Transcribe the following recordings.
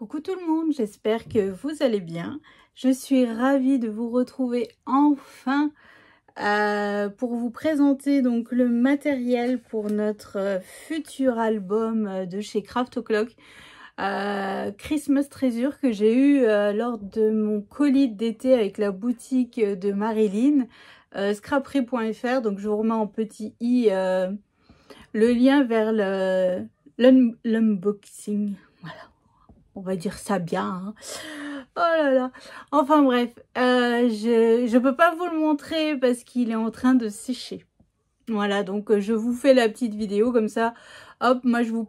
Coucou tout le monde, j'espère que vous allez bien. Je suis ravie de vous retrouver enfin pour vous présenter donc le matériel pour notre futur album de chez Craft O'Clock. Christmas Treasure que j'ai eu lors de mon colis d'été avec la boutique de Marilyn, scrapery.fr. Donc je vous remets en petit i le lien vers l'unboxing. Voilà. On va dire ça bien. Hein. Oh là là. Enfin bref, je peux pas vous le montrer parce qu'il est en train de sécher. Voilà, donc je vous fais la petite vidéo comme ça. Hop, moi je vous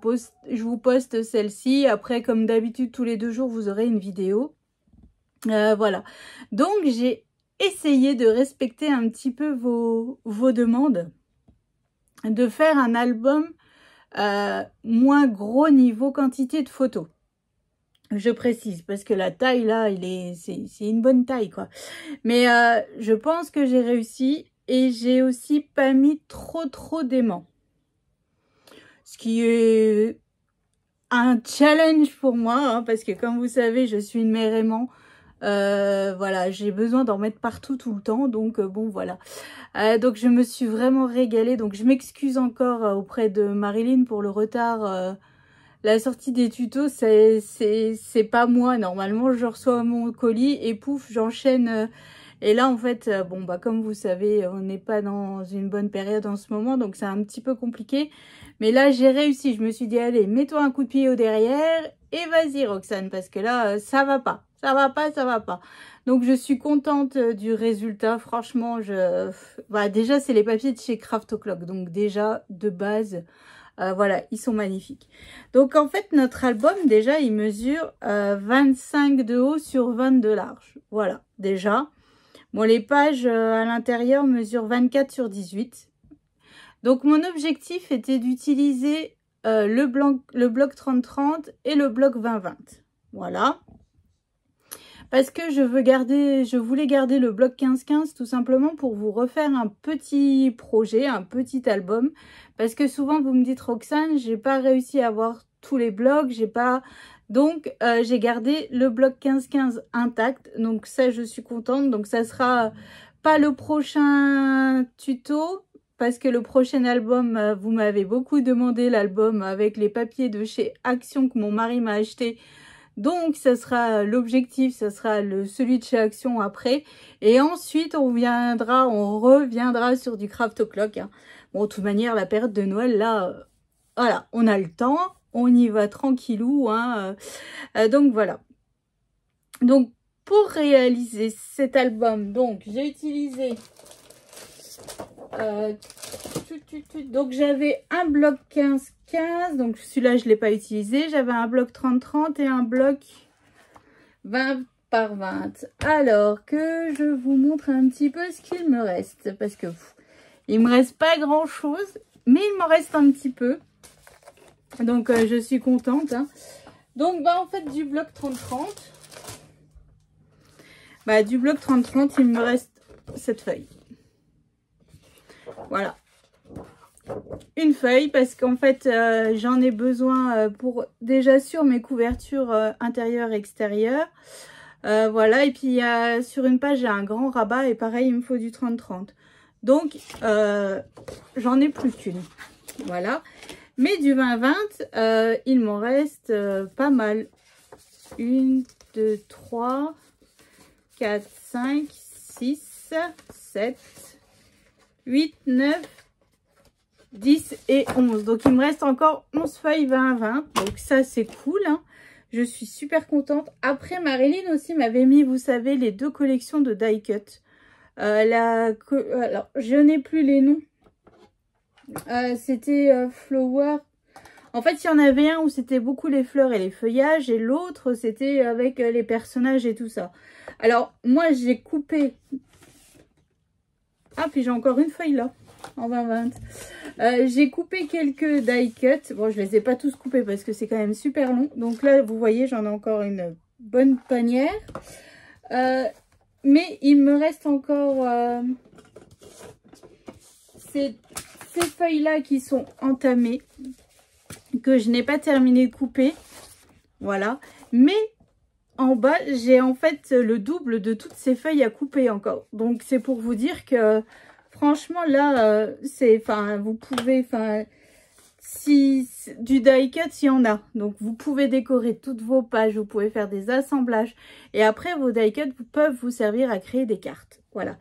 poste celle-ci. Après, comme d'habitude, tous les 2 jours, vous aurez une vidéo. Voilà. Donc j'ai essayé de respecter un petit peu vos demandes. De faire un album moins gros niveau quantité de photos. Je précise, parce que la taille, là, c'est une bonne taille, quoi. Mais je pense que j'ai réussi. Et j'ai aussi pas mis trop d'aimants. Ce qui est un challenge pour moi. Hein, parce que comme vous savez, je suis une mère aimant. Voilà, j'ai besoin d'en mettre partout tout le temps. Donc, bon, voilà. Donc, je me suis vraiment régalée. Donc, je m'excuse encore auprès de Marilyn pour le retard. La sortie des tutos, c'est pas moi. Normalement, je reçois mon colis et pouf, j'enchaîne. Et là, en fait, bon, bah, comme vous savez, on n'est pas dans une bonne période en ce moment, donc c'est un petit peu compliqué. Mais là, j'ai réussi. Je me suis dit, allez, mets-toi un coup de pied au derrière et vas-y, Roxane, parce que là, ça va pas. Ça va pas, ça va pas. Donc, je suis contente du résultat. Franchement, bah, déjà, c'est les papiers de chez Craft O'Clock. Donc, déjà, de base... voilà, ils sont magnifiques. Donc, en fait, notre album, déjà, il mesure 25 de haut sur 20 de large. Voilà, déjà. Bon, les pages à l'intérieur mesurent 24 sur 18. Donc, mon objectif était d'utiliser le bloc 30-30 et le bloc 20-20. Voilà. Parce que je voulais garder le bloc 15-15 tout simplement pour vous refaire un petit projet, un petit album. Parce que souvent vous me dites, Roxane, j'ai pas réussi à avoir tous les blocs, j'ai pas... Donc j'ai gardé le bloc 15-15 intact. Donc ça, je suis contente. Donc ça sera pas le prochain tuto. Parce que le prochain album, vous m'avez beaucoup demandé l'album avec les papiers de chez Action que mon mari m'a acheté. Donc, ça sera l'objectif, ça sera celui de chez Action après. Et ensuite, on reviendra sur du Craft O'Clock. Hein. Bon, de toute manière, la période de Noël, là, voilà, on a le temps. On y va tranquillou. Hein, donc, voilà. Donc, pour réaliser cet album, donc, j'ai utilisé... donc, j'avais un bloc 15-15. Donc, celui-là, je ne l'ai pas utilisé. J'avais un bloc 30-30 et un bloc 20 par 20. Alors, que je vous montre un petit peu ce qu'il me reste. Parce que il ne me reste pas grand-chose. Mais il m'en reste un petit peu. Donc, je suis contente. Hein. Donc, bah, en fait, du bloc 30-30. Bah, du bloc 30-30, il me reste cette feuille. Voilà. Une feuille parce qu'en fait j'en ai besoin pour déjà sur mes couvertures intérieures et extérieures. Voilà, et puis il y a, sur une page j'ai un grand rabat et pareil il me faut du 30-30. Donc j'en ai plus qu'une. Voilà. Mais du 20-20 il m'en reste pas mal. 1, 2, 3, 4, 5, 6, 7, 8, 9, 10 et 11. Donc, il me reste encore 11 feuilles 20-20. Donc, ça, c'est cool. Hein. Je suis super contente. Après, Marilyn aussi m'avait mis, vous savez, les 2 collections de die cut. Alors, je n'ai plus les noms. C'était Flower. En fait, il y en avait un où c'était beaucoup les fleurs et les feuillages. Et l'autre, c'était avec les personnages et tout ça. Alors, moi, j'ai coupé... Ah, puis j'ai encore une feuille là. En 20-20. J'ai coupé quelques die cut. Bon, je les ai pas tous coupés parce que c'est quand même super long. Donc là, vous voyez, j'en ai encore une bonne panière. Mais il me reste encore ces feuilles-là qui sont entamées, que je n'ai pas terminé de couper. Voilà. Mais en bas, j'ai en fait le double de toutes ces feuilles à couper encore. Donc, c'est pour vous dire que franchement, là, vous pouvez, si du die cut, il y en a. Donc, vous pouvez décorer toutes vos pages, vous pouvez faire des assemblages. Et après, vos die cuts peuvent vous servir à créer des cartes. Voilà.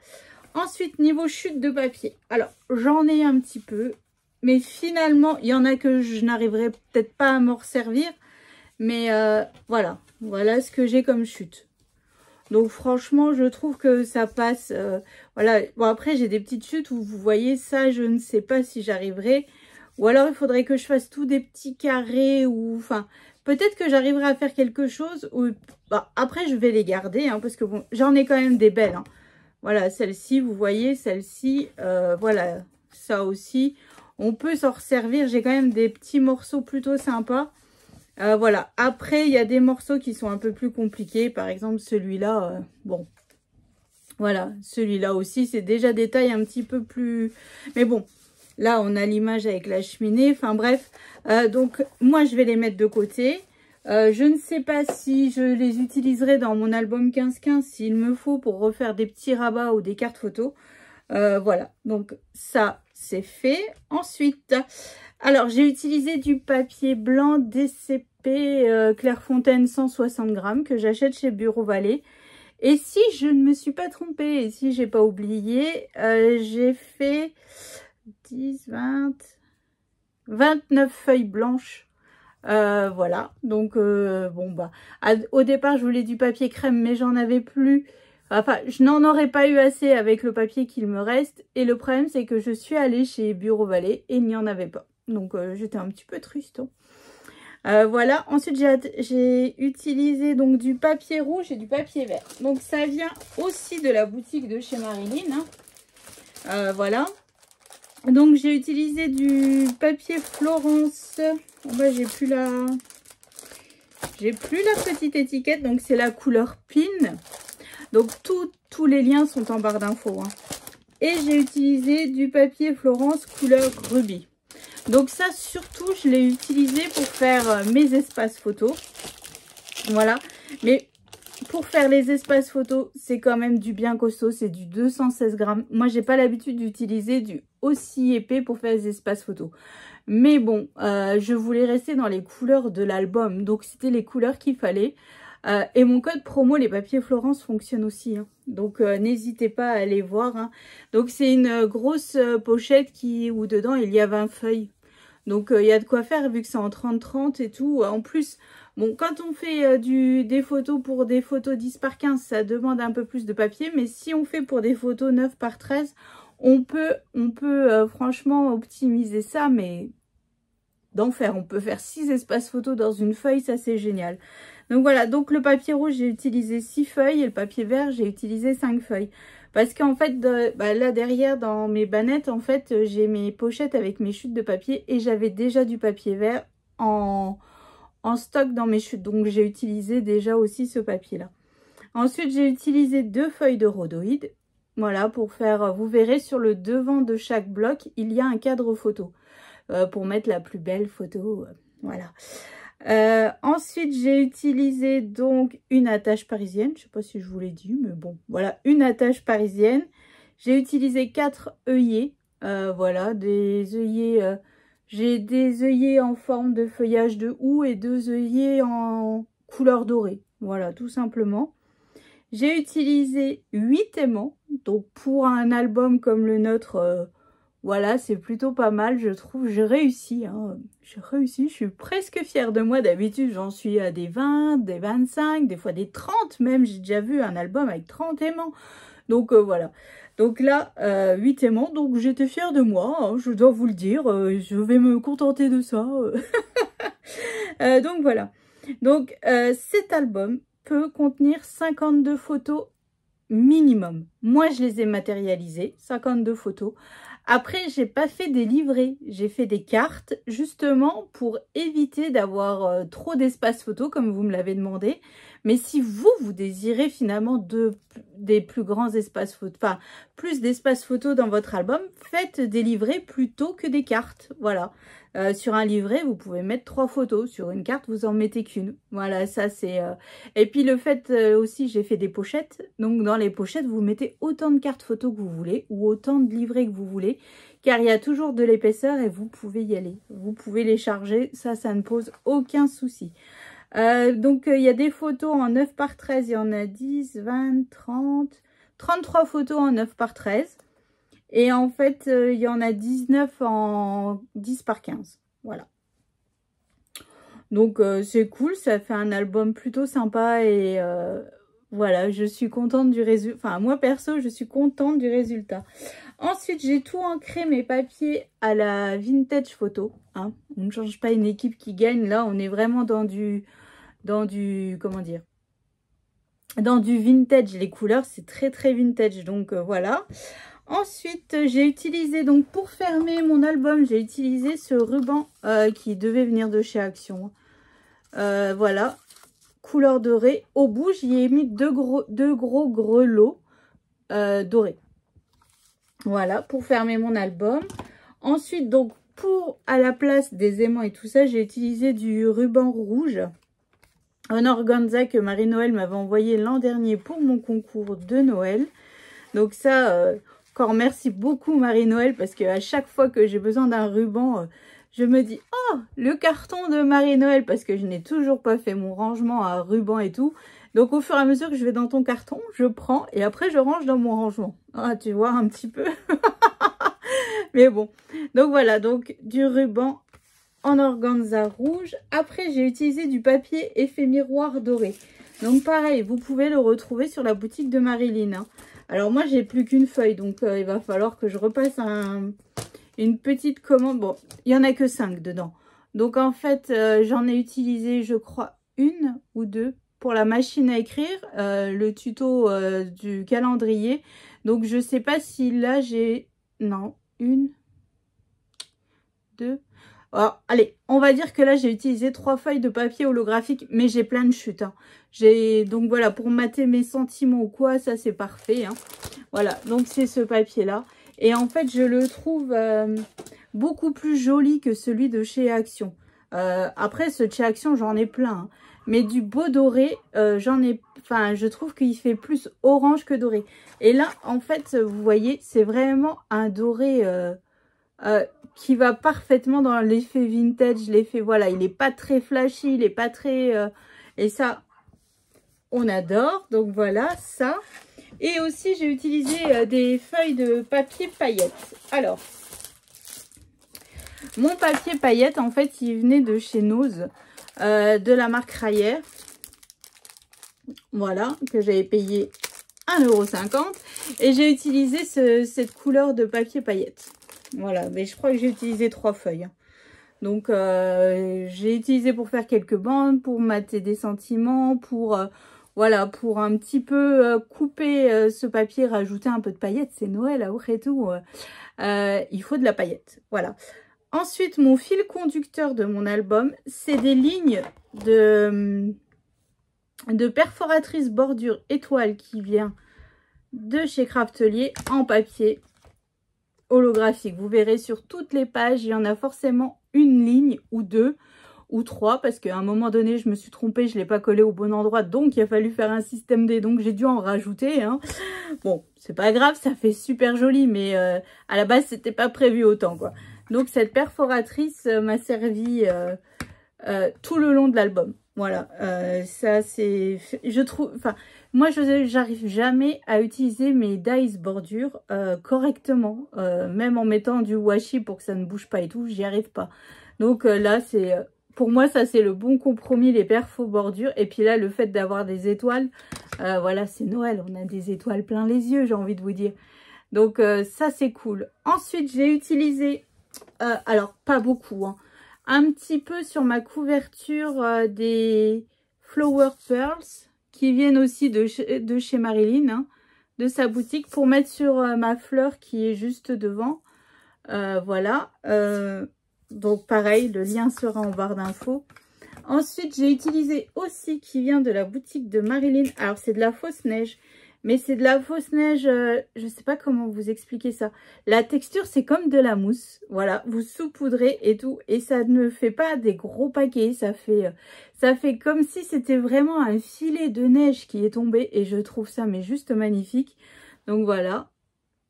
Ensuite, niveau chute de papier. Alors, j'en ai un petit peu. Mais finalement, il y en a que je n'arriverai peut-être pas à m'en resservir. Mais voilà. Voilà ce que j'ai comme chute. Donc, franchement, je trouve que ça passe. Voilà. Bon, après, j'ai des petites chutes où vous voyez ça, je ne sais pas si j'arriverai. Ou alors, il faudrait que je fasse tous des petits carrés. Ou enfin, peut-être que j'arriverai à faire quelque chose. Ou, bah, après, je vais les garder. Hein, parce que bon, j'en ai quand même des belles. Hein. Voilà, celle-ci, vous voyez, celle-ci. Voilà, ça aussi. On peut s'en resservir. J'ai quand même des petits morceaux plutôt sympas. Voilà. Après, il y a des morceaux qui sont un peu plus compliqués. Par exemple, celui-là, bon. Voilà, celui-là aussi, c'est déjà des tailles un petit peu plus... Mais bon, là, on a l'image avec la cheminée. Enfin, bref. Donc, moi, je vais les mettre de côté. Je ne sais pas si je les utiliserai dans mon album 15-15, s'il me faut pour refaire des petits rabats ou des cartes photos. Voilà, donc ça, c'est fait. Ensuite, alors, j'ai utilisé du papier blanc DCP Clairefontaine 160 grammes que j'achète chez Bureau Vallée. Et si je ne me suis pas trompée, et si j'ai pas oublié, j'ai fait 10, 20, 29 feuilles blanches. Voilà, donc bon bah, au départ je voulais du papier crème mais j'en avais plus. Enfin, je n'en aurais pas eu assez avec le papier qu'il me reste. Et le problème, c'est que je suis allée chez Bureau Vallée et il n'y en avait pas. Donc, j'étais un petit peu triste. Voilà. Ensuite, j'ai utilisé donc du papier rouge et du papier vert. Donc, ça vient aussi de la boutique de chez Marilyn. Hein. Voilà. Donc, j'ai utilisé du papier Florence. Oh, bah, j'ai plus la petite étiquette. Donc, c'est la couleur pin. Donc, tous les liens sont en barre d'infos. Hein. Et j'ai utilisé du papier Florence couleur rubis. Donc, ça, surtout, je l'ai utilisé pour faire mes espaces photos. Voilà. Mais pour faire les espaces photos, c'est quand même du bien costaud. C'est du 216 grammes. Moi, j'ai pas l'habitude d'utiliser du aussi épais pour faire les espaces photos. Mais bon, je voulais rester dans les couleurs de l'album. Donc, c'était les couleurs qu'il fallait. Et mon code promo, les papiers Florence, fonctionne aussi. Hein. Donc, n'hésitez pas à aller voir. Hein. Donc, c'est une grosse pochette où dedans, il y a 20 feuilles. Donc, il y a de quoi faire vu que c'est en 30-30 et tout. En plus, bon, quand on fait des photos pour des photos 10 par 15, ça demande un peu plus de papier. Mais si on fait pour des photos 9 par 13, on peut franchement optimiser ça, mais d'enfer. On peut faire 6 espaces photos dans une feuille, ça c'est génial. Donc voilà, donc le papier rouge, j'ai utilisé 6 feuilles et le papier vert, j'ai utilisé 5 feuilles. Parce qu'en fait, là derrière, dans mes bannettes, en fait, j'ai mes pochettes avec mes chutes de papier et j'avais déjà du papier vert en stock dans mes chutes. Donc j'ai utilisé déjà aussi ce papier-là. Ensuite, j'ai utilisé 2 feuilles de rhodoïde. Voilà, pour faire, vous verrez sur le devant de chaque bloc, il y a un cadre photo. Pour mettre la plus belle photo, voilà. Ensuite, j'ai utilisé donc une attache parisienne. Je sais pas si je vous l'ai dit, mais bon, voilà, une attache parisienne. J'ai utilisé 4 œillets. Voilà, des œillets. J'ai des œillets en forme de feuillage de houx et 2 œillets en couleur dorée. Voilà, tout simplement. J'ai utilisé 8 aimants. Donc, pour un album comme le nôtre... voilà, c'est plutôt pas mal, je trouve. J'ai réussi, hein. J'ai réussi, je suis presque fière de moi. D'habitude, j'en suis à des 20, des 25, des fois des 30 même. J'ai déjà vu un album avec 30 aimants. Donc, voilà. Donc là, 8 aimants. Donc, j'étais fière de moi, hein, je dois vous le dire. Je vais me contenter de ça. Donc, voilà. Donc, cet album peut contenir 52 photos minimum. Moi, je les ai matérialisées, 52 photos. Après, j'ai pas fait des livrets, j'ai fait des cartes justement pour éviter d'avoir trop d'espace photo comme vous me l'avez demandé. Mais si vous désirez finalement des plus grands espaces photo, enfin plus d'espaces photo dans votre album, faites des livrets plutôt que des cartes. Voilà. Sur un livret, vous pouvez mettre 3 photos. Sur une carte, vous en mettez qu'une. Voilà, ça c'est... Et puis le fait aussi, j'ai fait des pochettes. Donc dans les pochettes, vous mettez autant de cartes photos que vous voulez ou autant de livrets que vous voulez. Car il y a toujours de l'épaisseur et vous pouvez y aller. Vous pouvez les charger. Ça ne pose aucun souci. Donc il y a des photos en 9 par 13. Il y en a 10, 20, 30... 33 photos en 9 par 13. Et en fait, il y en a 19 en 10 par 15. Voilà. Donc, c'est cool. Ça fait un album plutôt sympa. Et voilà, je suis contente du résultat. Enfin, moi, perso, je suis contente du résultat. Ensuite, j'ai tout ancré mes papiers à la vintage photo. Hein. On ne change pas une équipe qui gagne. Là, on est vraiment dans du comment dire, dans du vintage. Les couleurs, c'est très, très vintage. Donc, voilà. Ensuite, j'ai utilisé, donc pour fermer mon album, j'ai utilisé ce ruban qui devait venir de chez Action. Voilà, couleur dorée. Au bout, j'y ai mis deux gros grelots dorés. Voilà, pour fermer mon album. Ensuite, donc, à la place des aimants et tout ça, j'ai utilisé du ruban rouge. Un organza que Marie-Noël m'avait envoyé l'an dernier pour mon concours de Noël. Donc ça... encore merci beaucoup Marie-Noël parce qu'à chaque fois que j'ai besoin d'un ruban, je me dis « Oh, le carton de Marie-Noël » parce que je n'ai toujours pas fait mon rangement à ruban et tout. Donc au fur et à mesure que je vais dans ton carton, je prends et après je range dans mon rangement. Ah, tu vois un petit peu. Mais bon. Donc voilà, donc du ruban en organza rouge. Après, j'ai utilisé du papier effet miroir doré. Donc pareil, vous pouvez le retrouver sur la boutique de Marilyn. Hein. Alors moi, j'ai plus qu'une feuille, donc il va falloir que je repasse une petite commande. Bon, il n'y en a que 5 dedans. Donc en fait, j'en ai utilisé, je crois, 1 ou 2 pour la machine à écrire, le tuto du calendrier. Donc je sais pas si là j'ai... Non, 1, 2... Alors, allez, on va dire que là, j'ai utilisé 3 feuilles de papier holographique, mais j'ai plein de chutes. Hein. Donc voilà, pour mater mes sentiments ou quoi, ça c'est parfait. Hein. Voilà, donc c'est ce papier-là. Et en fait, je le trouve beaucoup plus joli que celui de chez Action. Après, ce de chez Action, j'en ai plein. Hein. Mais du beau doré, je trouve qu'il fait plus orange que doré. Et là, en fait, vous voyez, c'est vraiment un doré... qui va parfaitement dans l'effet vintage, l'effet, voilà, il n'est pas très flashy, il n'est pas très... et ça, on adore, donc voilà, ça. Et aussi, j'ai utilisé des feuilles de papier paillettes. Alors, mon papier paillettes, en fait, il venait de chez Nose, de la marque Rayer. Voilà, que j'avais payé 1,50 €. Et j'ai utilisé cette couleur de papier paillettes. Voilà, mais je crois que j'ai utilisé 3 feuilles. Donc, j'ai utilisé pour faire quelques bandes, pour mater des sentiments, pour, voilà, pour un petit peu couper ce papier, rajouter un peu de paillettes. C'est Noël, après tout. Il faut de la paillette. Voilà. Ensuite, mon fil conducteur de mon album, c'est des lignes de perforatrice bordure étoile qui vient de chez Craftelier en papier holographique. Vous verrez sur toutes les pages, il y en a forcément une ligne ou 2 ou 3 parce qu'à un moment donné, je me suis trompée, je ne l'ai pas collé au bon endroit, donc il a fallu faire un système D, donc j'ai dû en rajouter. Hein. Bon, c'est pas grave, ça fait super joli, mais à la base, c'était pas prévu autant, quoi. Donc cette perforatrice m'a servi tout le long de l'album. Voilà, ça c'est... Je trouve... Enfin, moi, j'arrive jamais à utiliser mes dies bordure correctement. Même en mettant du washi pour que ça ne bouge pas et tout, j'y arrive pas. Donc là, c'est... pour moi, ça c'est le bon compromis, les perfos bordures. Et puis là, le fait d'avoir des étoiles, voilà, c'est Noël. On a des étoiles plein les yeux, j'ai envie de vous dire. Donc ça, c'est cool. Ensuite, j'ai utilisé... alors, pas beaucoup, hein. Un petit peu sur ma couverture des Flower Pearls qui viennent aussi de chez Marilyn, hein, de sa boutique, pour mettre sur ma fleur qui est juste devant. Voilà. Donc pareil, le lien sera en barre d'infos. Ensuite, j'ai utilisé aussi, qui vient de la boutique de Marilyn. Alors, c'est de la fausse neige. Mais c'est de la fausse neige, je sais pas comment vous expliquer ça. La texture, c'est comme de la mousse. Voilà, vous saupoudrez et tout. Et ça ne fait pas des gros paquets. Ça fait comme si c'était vraiment un filet de neige qui est tombé. Et je trouve ça mais juste magnifique. Donc voilà,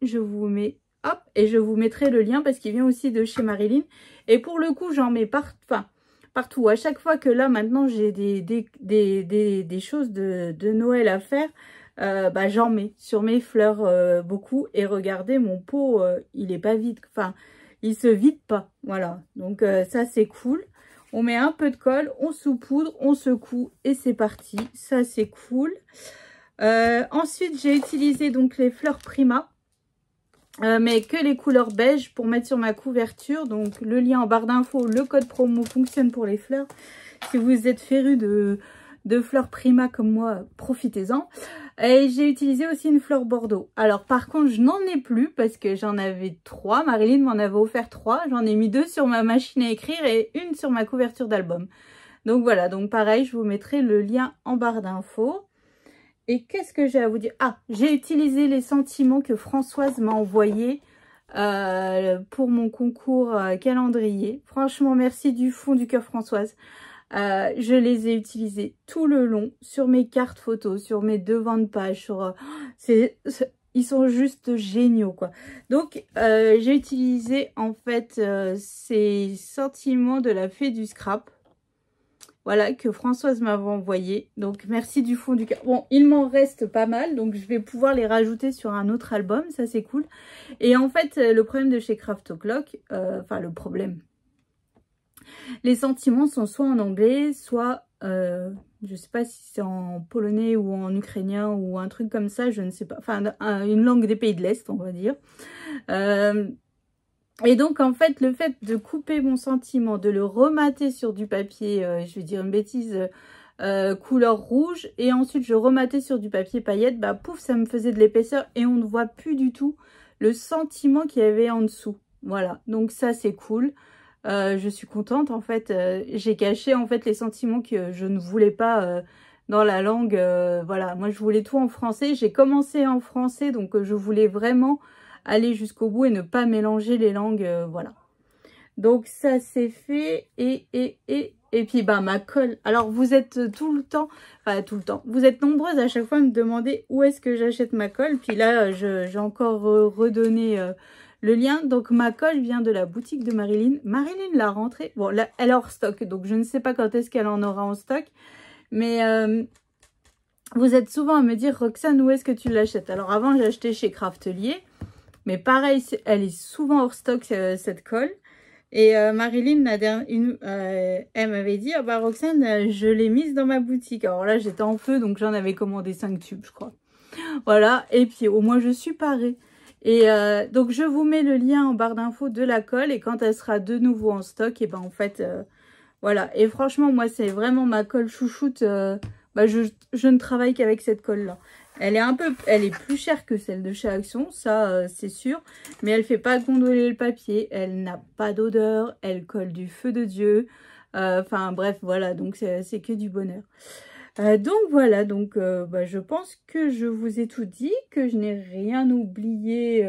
je vous mets... Hop, et je vous mettrai le lien parce qu'il vient aussi de chez Marilyn. Et pour le coup, j'en mets partout. À chaque fois que là, maintenant, j'ai des choses de Noël à faire, bah, j'en mets sur mes fleurs beaucoup. Et regardez, mon pot, il est pas vide. Enfin, il se vide pas. Voilà, donc ça, c'est cool. On met un peu de colle, on saupoudre, on secoue et c'est parti. Ça, c'est cool. Ensuite, j'ai utilisé donc les fleurs Prima. Mais que les couleurs beige pour mettre sur ma couverture. Donc le lien en barre d'infos, le code promo fonctionne pour les fleurs. Si vous êtes féru de fleurs Prima comme moi, profitez-en. Et j'ai utilisé aussi une fleur Bordeaux. Alors par contre, je n'en ai plus parce que j'en avais 3. Marilyn m'en avait offert 3. J'en ai mis 2 sur ma machine à écrire et une sur ma couverture d'album. Donc voilà, donc pareil, je vous mettrai le lien en barre d'infos. Et qu'est-ce que j'ai à vous dire? Ah, j'ai utilisé les sentiments que Françoise m'a envoyés pour mon concours calendrier. Franchement, merci du fond du cœur Françoise. Je les ai utilisés tout le long sur mes cartes photos, sur mes devants de page. Ils sont juste géniaux, quoi. Donc, j'ai utilisé en fait ces sentiments de la fée du scrap. Voilà, que Françoise m'avait envoyé. Donc, merci du fond du cœur. Bon, il m'en reste pas mal. Donc, je vais pouvoir les rajouter sur un autre album. Ça, c'est cool. Et en fait, le problème de chez Craft O'Clock, enfin, le problème. Les sentiments sont soit en anglais, soit, je sais pas si c'est en polonais ou en ukrainien ou un truc comme ça. Je ne sais pas. Enfin, une langue des pays de l'Est, on va dire. Et donc, en fait, le fait de couper mon sentiment, de le remater sur du papier, je vais dire une bêtise, couleur rouge, et ensuite je rematais sur du papier paillette, bah pouf, ça me faisait de l'épaisseur et on ne voit plus du tout le sentiment qu'il y avait en dessous. Voilà, donc ça c'est cool. Je suis contente, en fait, j'ai caché en fait les sentiments que je ne voulais pas dans la langue. Voilà, moi je voulais tout en français, j'ai commencé en français, donc je voulais vraiment aller jusqu'au bout et ne pas mélanger les langues, voilà. Donc ça c'est fait et puis bah ma colle. Alors vous êtes tout le temps, vous êtes nombreuses à chaque fois à me demander où est-ce que j'achète ma colle. Puis là j'ai encore redonné le lien. Donc ma colle vient de la boutique de Marilyn. Marilyn l'a rentrée. Bon là elle est hors stock, donc je ne sais pas quand est-ce qu'elle en aura en stock. Mais vous êtes souvent à me dire, Roxane, où est-ce que tu l'achètes? Alors avant j'achetais chez Craftelier. Mais pareil, elle est souvent hors stock, cette colle. Et Marilyn, elle m'avait dit, ah bah Roxane, je l'ai mise dans ma boutique. Alors là, j'étais en feu, donc j'en avais commandé 5 tubes, je crois. Voilà, et puis au moins, je suis parée. Et donc, je vous mets le lien en barre d'infos de la colle. Et quand elle sera de nouveau en stock, et ben en fait, voilà. Et franchement, moi, c'est vraiment ma colle chouchoute. Bah, je ne travaille qu'avec cette colle-là. Elle est plus chère que celle de chez Action, ça c'est sûr. Mais elle fait pas gondoler le papier, elle n'a pas d'odeur, elle colle du feu de Dieu. Enfin bref, voilà, donc c'est que du bonheur. Donc voilà, donc bah, je pense que je vous ai tout dit, que je n'ai rien oublié.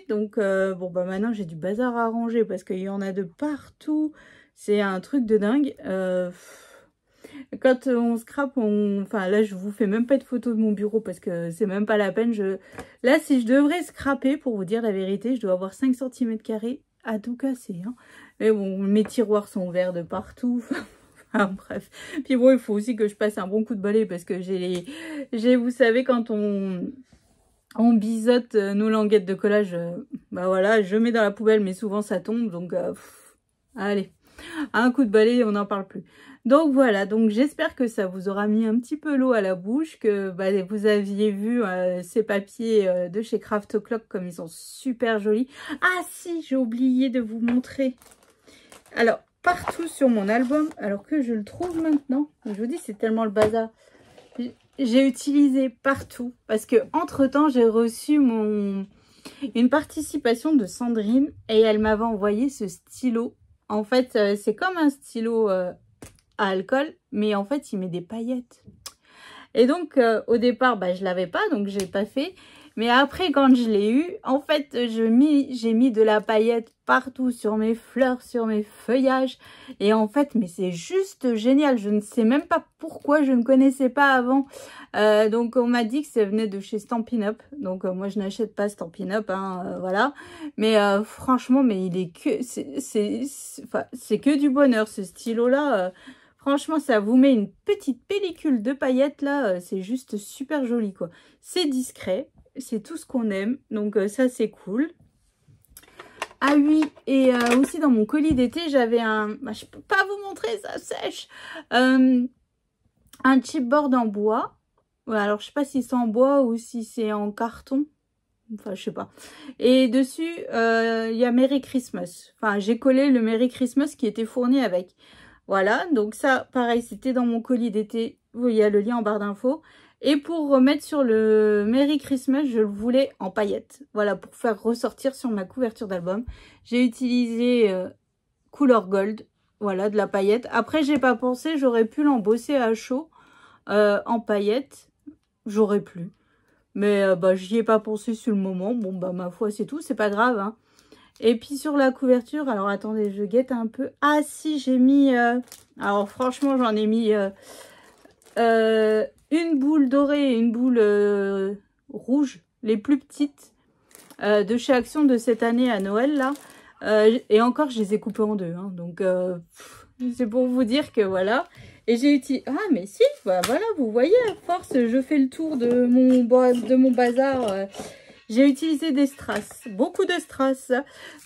Donc bon bah maintenant j'ai du bazar à ranger parce qu'il y en a de partout. C'est un truc de dingue. Quand on scrape, enfin là je vous fais même pas de photo de mon bureau parce que c'est même pas la peine. Là si je devrais scraper, pour vous dire la vérité, je dois avoir 5 cm² à tout casser. Hein. Mais bon, mes tiroirs sont ouverts de partout. Enfin bref. Puis bon, il faut aussi que je passe un bon coup de balai parce que vous savez, quand on biseaute nos languettes de collage, bah voilà, je mets dans la poubelle mais souvent ça tombe. Donc allez, un coup de balai, on n'en parle plus. Donc voilà, donc j'espère que ça vous aura mis un petit peu l'eau à la bouche, que bah, vous aviez vu ces papiers de chez Craft O'Clock comme ils sont super jolis. Ah si, j'ai oublié de vous montrer. Alors, partout sur mon album, alors que je le trouve maintenant, je vous dis c'est tellement le bazar. J'ai utilisé partout parce que entre temps j'ai reçu une participation de Sandrine et elle m'avait envoyé ce stylo. En fait, c'est comme un stylo à alcool, mais en fait, il met des paillettes. Et donc, au départ, bah, je l'avais pas, donc j'ai pas fait. Mais après, quand je l'ai eu, en fait, j'ai mis de la paillette partout, sur mes fleurs, sur mes feuillages. Et en fait, mais c'est juste génial. Je ne sais même pas pourquoi, je ne connaissais pas avant. Donc, on m'a dit que ça venait de chez Stampin' Up. Donc, moi, je n'achète pas Stampin' Up, hein, voilà. Mais franchement, mais il est que... C'est que du bonheur, ce stylo-là. Franchement, ça vous met une petite pellicule de paillettes, là. C'est juste super joli, quoi. C'est discret. C'est tout ce qu'on aime, donc ça c'est cool. Ah oui, et aussi dans mon colis d'été, j'avais un... Bah, je peux pas vous montrer, ça sèche. Un chipboard en bois. Ouais, alors je sais pas si c'est en bois ou si c'est en carton. Enfin, je sais pas. Et dessus, il y a Merry Christmas. Enfin, j'ai collé le Merry Christmas qui était fourni avec. Voilà, donc ça, pareil, c'était dans mon colis d'été. Il y a le lien en barre d'infos. Et pour remettre sur le Merry Christmas, je le voulais en paillettes. Voilà, pour faire ressortir sur ma couverture d'album. J'ai utilisé couleur gold, voilà, de la paillette. Après, j'ai pas pensé, j'aurais pu l'embosser à chaud en paillettes. J'aurais pu. Mais bah, j'y ai pas pensé sur le moment. Bon, bah, ma foi, c'est tout, c'est pas grave, hein. Et puis sur la couverture, alors attendez, je guette un peu. Ah si, j'ai mis... alors franchement, j'en ai mis... une boule dorée et une boule rouge, les plus petites de chez Action de cette année à Noël là. Et encore, je les ai coupées en deux. Hein, donc, c'est pour vous dire que voilà. Et j'ai utilisé... Ah, mais si, bah, voilà, vous voyez, à force, je fais le tour de mon bazar. J'ai utilisé des strass, beaucoup de strass.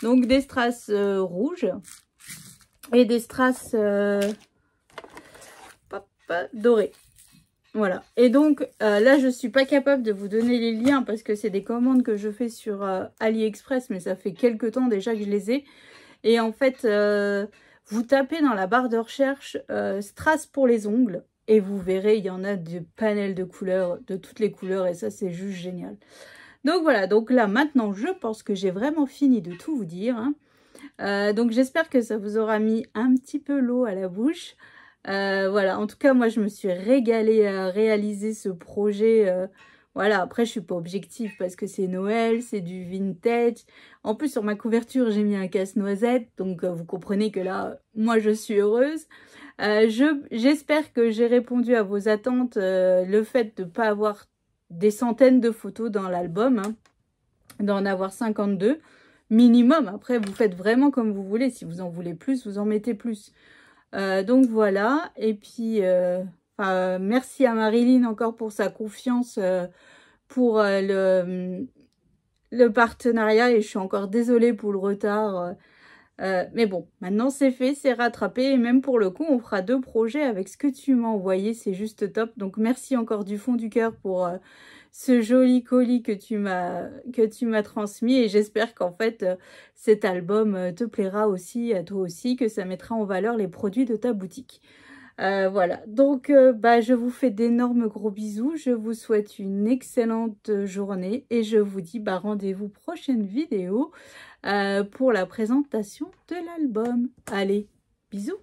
Donc, des strass rouges et des strass dorés. Voilà, et donc là je suis pas capable de vous donner les liens parce que c'est des commandes que je fais sur AliExpress, mais ça fait quelques temps déjà que je les ai. Et en fait, vous tapez dans la barre de recherche strass pour les ongles et vous verrez, il y en a des panels de couleurs, de toutes les couleurs, et ça c'est juste génial. Donc voilà, donc là maintenant je pense que j'ai vraiment fini de tout vous dire, hein. Donc j'espère que ça vous aura mis un petit peu l'eau à la bouche. Voilà, en tout cas, moi, je me suis régalée à réaliser ce projet. Voilà, après, je suis pas objective parce que c'est Noël, c'est du vintage. En plus, sur ma couverture, j'ai mis un casse-noisette. Donc, vous comprenez que là, moi, je suis heureuse. J'espère que j'ai répondu à vos attentes. Le fait de ne pas avoir des centaines de photos dans l'album, hein, d'en avoir 52 minimum. Après, vous faites vraiment comme vous voulez. Si vous en voulez plus, vous en mettez plus. Donc voilà, et puis merci à Marilyn encore pour sa confiance pour le partenariat, et je suis encore désolée pour le retard. Mais bon, maintenant c'est fait, c'est rattrapé, et même pour le coup, on fera 2 projets avec ce que tu m'as envoyé, c'est juste top. Donc merci encore du fond du cœur pour ce joli colis que tu m'as transmis, et j'espère qu'en fait cet album te plaira aussi, à toi aussi, que ça mettra en valeur les produits de ta boutique. Voilà, donc bah, je vous fais d'énormes gros bisous, je vous souhaite une excellente journée et je vous dis bah, rendez-vous prochaine vidéo pour la présentation de l'album. Allez, bisous!